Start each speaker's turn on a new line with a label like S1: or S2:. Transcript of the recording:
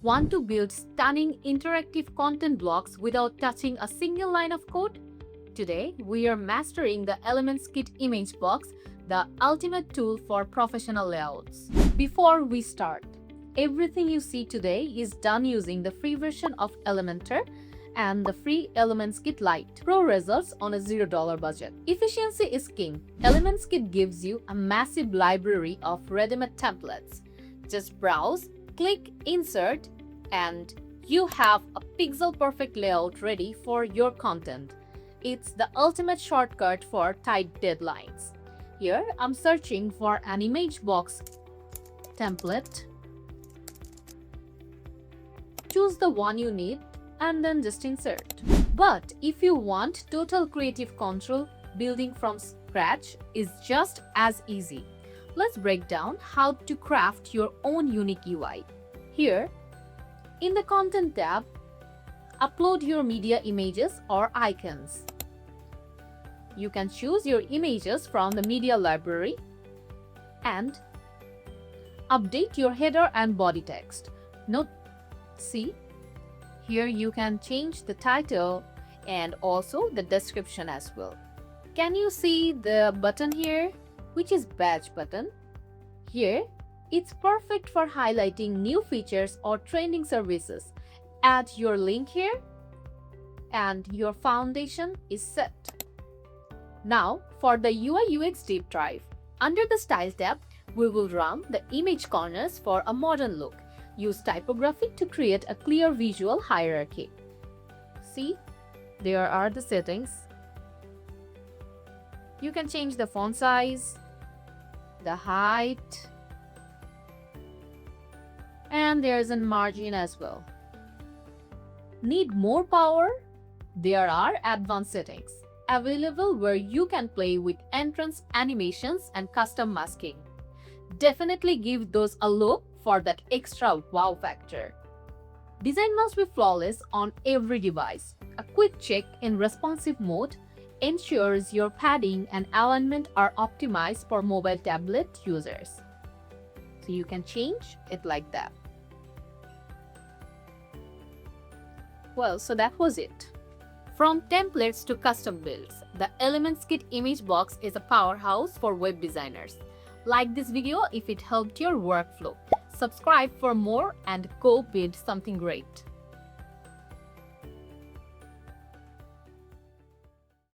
S1: Want to build stunning interactive content blocks without touching a single line of code? Today, we are mastering the ElementsKit Image Box, the ultimate tool for professional layouts. Before we start, everything you see today is done using the free version of Elementor and the free ElementsKit Lite. Pro results on a $0 budget. Efficiency is king. ElementsKit gives you a massive library of ready-made templates. Just browse, click Insert, and you have a pixel-perfect layout ready for your content. It's the ultimate shortcut for tight deadlines. Here, I'm searching for an image box template. Choose the one you need and then just insert. But if you want total creative control, building from scratch is just as easy. Let's break down how to craft your own unique UI. Here, in the Content tab, upload your media images or icons. You can choose your images from the media library and update your header and body text. See, here you can change the title and also the description as well. Can you see the button here, which is badge button? Here, it's perfect for highlighting new features or trending services. Add your link here and your foundation is set. Now for the UI UX deep dive. Under the Style tab, we will run the image corners for a modern look. Use typography to create a clear visual hierarchy. See, there are the settings. You can change the font size, the height, and there's a margin as well. Need more power? There are advanced settings available where you can play with entrance animations and custom masking. Definitely give those a look for that extra wow factor. Design must be flawless on every device. A quick check in responsive mode ensures your padding and alignment are optimized for mobile tablet users. So you can change it like that. Well, so that was it. From templates to custom builds, the ElementsKit Image Box is a powerhouse for web designers. Like this video if it helped your workflow. Subscribe for more and go build something great.